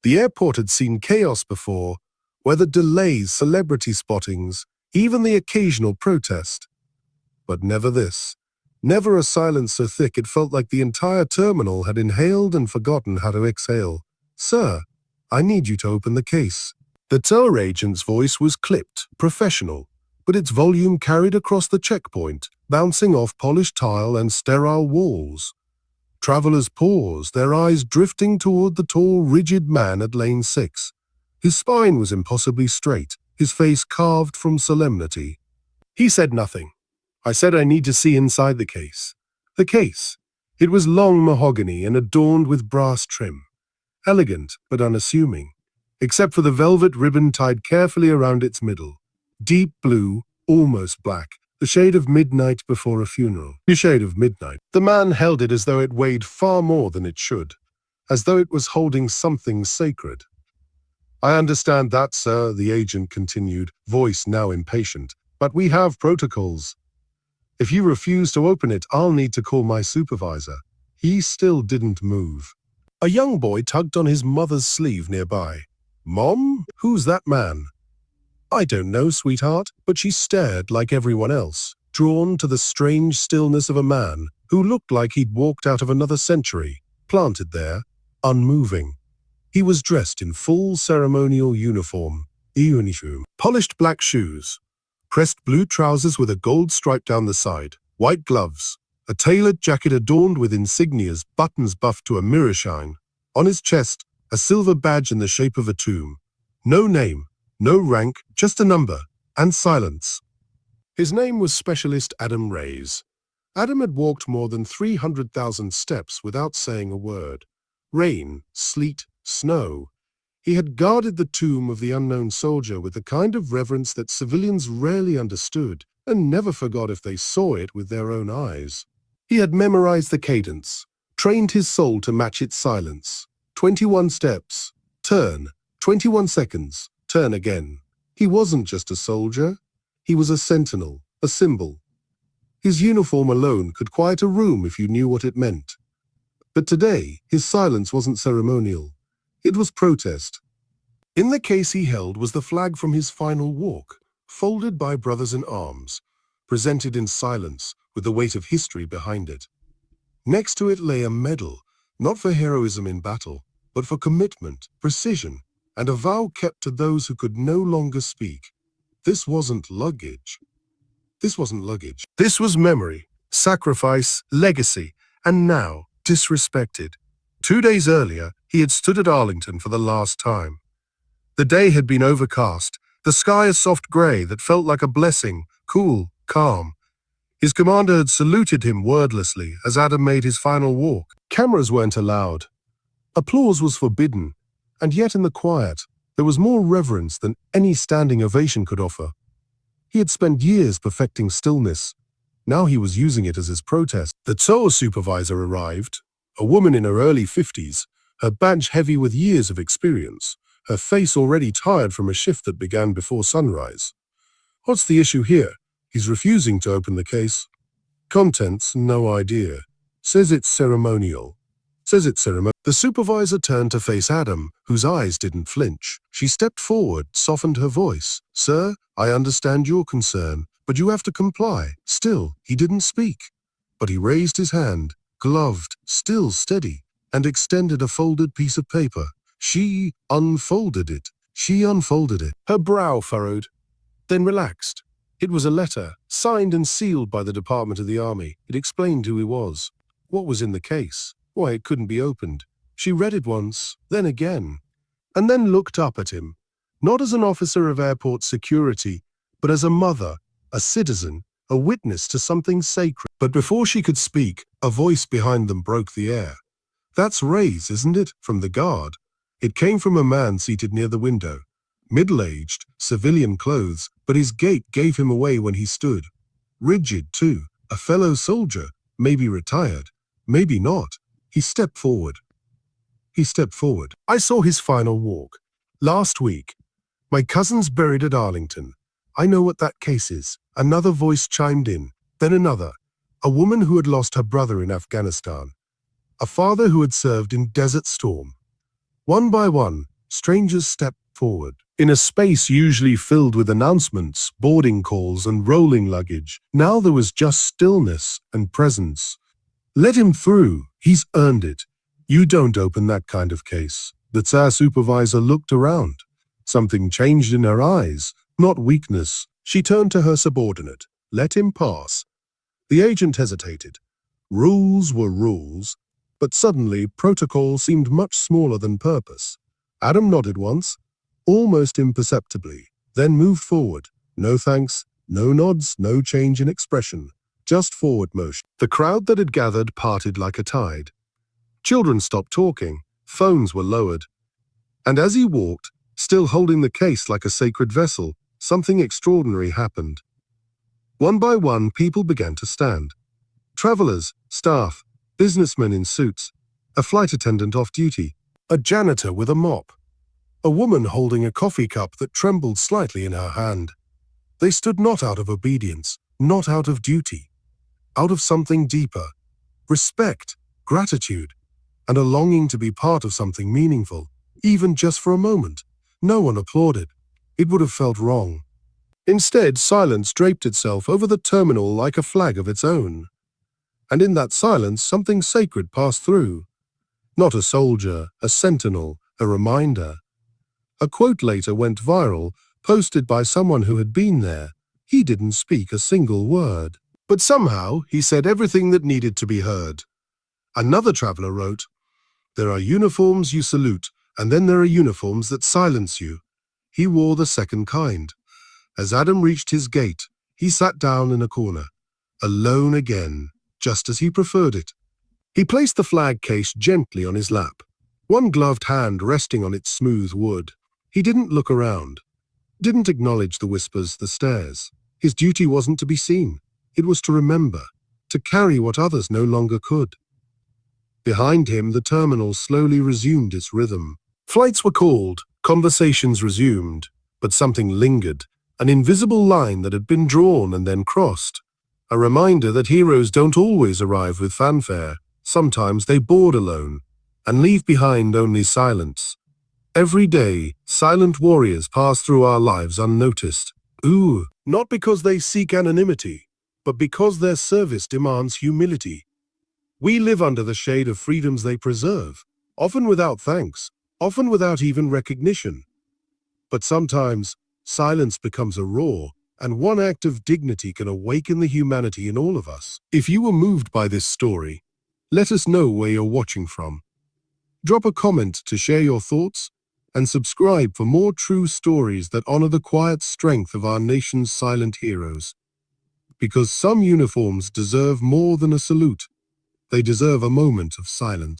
The airport had seen chaos before, whether delays, celebrity spottings, even the occasional protest. But never this. Never a silence so thick it felt like the entire terminal had inhaled and forgotten how to exhale. "Sir, I need you to open the case." The tour agent's voice was clipped, professional, but its volume carried across the checkpoint, bouncing off polished tile and sterile walls. Travelers paused, their eyes drifting toward the tall, rigid man at lane 6. His spine was impossibly straight, his face carved from solemnity. He said nothing. I said I need to see inside the case. The case. It was long mahogany and adorned with brass trim. Elegant but unassuming, except for the velvet ribbon tied carefully around its middle. Deep blue, almost black, the shade of midnight before a funeral. The shade of midnight. The man held it as though it weighed far more than it should, as though it was holding something sacred. "I understand that, sir," the agent continued, voice now impatient, "but we have protocols. If you refuse to open it, I'll need to call my supervisor." He still didn't move. A young boy tugged on his mother's sleeve nearby. "Mom? Who's that man?" "I don't know, sweetheart," but she stared like everyone else, drawn to the strange stillness of a man who looked like he'd walked out of another century, planted there, unmoving. He was dressed in full ceremonial uniform, polished black shoes, pressed blue trousers with a gold stripe down the side, white gloves, a tailored jacket adorned with insignias, buttons buffed to a mirror shine. On his chest, a silver badge in the shape of a tomb. No name, no rank, just a number, and silence. His name was Specialist Adam Reyes. Adam had walked more than 300,000 steps without saying a word. Rain, sleet, snow. He had guarded the tomb of the unknown soldier with the kind of reverence that civilians rarely understood and never forgot if they saw it with their own eyes. He had memorized the cadence, trained his soul to match its silence. 21 steps, turn, 21 seconds, turn again. He wasn't just a soldier. He was a sentinel, a symbol. His uniform alone could quiet a room if you knew what it meant. But today, his silence wasn't ceremonial. It was protest. In the case he held was the flag from his final walk, folded by brothers in arms, presented in silence with the weight of history behind it. Next to it lay a medal, not for heroism in battle, but for commitment, precision, and a vow kept to those who could no longer speak. This wasn't luggage. This wasn't luggage. This was memory, sacrifice, legacy, and now disrespected. 2 days earlier, he had stood at Arlington for the last time. The day had been overcast, the sky a soft gray that felt like a blessing, cool, calm. His commander had saluted him wordlessly as Adam made his final walk. Cameras weren't allowed. Applause was forbidden, and yet in the quiet, there was more reverence than any standing ovation could offer. He had spent years perfecting stillness. Now he was using it as his protest. The tour supervisor arrived, a woman in her early 50s, her badge heavy with years of experience, her face already tired from a shift that began before sunrise. "What's the issue here? He's refusing to open the case." "Contents, no idea. Says it's ceremonial." The supervisor turned to face Adam, whose eyes didn't flinch. She stepped forward, softened her voice. "Sir, I understand your concern, but you have to comply." Still, he didn't speak. But he raised his hand, gloved, still steady, and extended a folded piece of paper. She unfolded it. Her brow furrowed, then relaxed. It was a letter, signed and sealed by the Department of the Army. It explained who he was, what was in the case, why it couldn't be opened. She read it once, then again, and then looked up at him, not as an officer of airport security, but as a mother, a citizen, a witness to something sacred. But before she could speak, a voice behind them broke the air. "That's Reyes, isn't it?" from the guard. It came from a man seated near the window. Middle-aged, civilian clothes, but his gait gave him away when he stood. Rigid, too, a fellow soldier, maybe retired, maybe not. He stepped forward. "I saw his final walk. Last week. My cousin's buried at Arlington. I know what that case is." Another voice chimed in, then another. A woman who had lost her brother in Afghanistan. A father who had served in Desert Storm. One by one, Strangers stepped forward. In a space usually filled with announcements, boarding calls, and rolling luggage, now there was just stillness and presence. Let him through. He's earned it. You don't open that kind of case. The Tsar supervisor looked around. Something changed in her eyes, not weakness. She turned to her subordinate. Let him pass. The agent hesitated. Rules were rules, but suddenly protocol seemed much smaller than purpose. Adam nodded once, almost imperceptibly, then moved forward. No thanks, no nods, no change in expression, just forward motion. The crowd that had gathered parted like a tide. Children stopped talking, phones were lowered. And as he walked, still holding the case like a sacred vessel, something extraordinary happened. One by one, people began to stand. Travelers, staff, businessmen in suits, a flight attendant off duty, a janitor with a mop, a woman holding a coffee cup that trembled slightly in her hand. They stood not out of obedience, not out of duty, out of something deeper, respect, gratitude, and a longing to be part of something meaningful, even just for a moment. No one applauded. It would have felt wrong. Instead, silence draped itself over the terminal like a flag of its own. And in that silence, something sacred passed through. Not a soldier, a sentinel, a reminder. A quote later went viral, posted by someone who had been there. He didn't speak a single word. But somehow, he said everything that needed to be heard. Another traveler wrote, "There are uniforms you salute, and then there are uniforms that silence you." He wore the second kind. As Adam reached his gate, he sat down in a corner, alone again, just as he preferred it. He placed the flag case gently on his lap, one gloved hand resting on its smooth wood. He didn't look around, didn't acknowledge the whispers, the stares. His duty wasn't to be seen. It was to remember, to carry what others no longer could. Behind him, the terminal slowly resumed its rhythm. Flights were called, conversations resumed, but something lingered, an invisible line that had been drawn and then crossed. A reminder that heroes don't always arrive with fanfare. Sometimes they board alone and leave behind only silence. Every day, silent warriors pass through our lives unnoticed. Not because they seek anonymity, but because their service demands humility. We live under the shade of freedoms they preserve, often without thanks, often without even recognition. But sometimes, silence becomes a roar, and one act of dignity can awaken the humanity in all of us. If you were moved by this story, let us know where you're watching from. Drop a comment to share your thoughts, and subscribe for more true stories that honor the quiet strength of our nation's silent heroes. Because some uniforms deserve more than a salute. They deserve a moment of silence.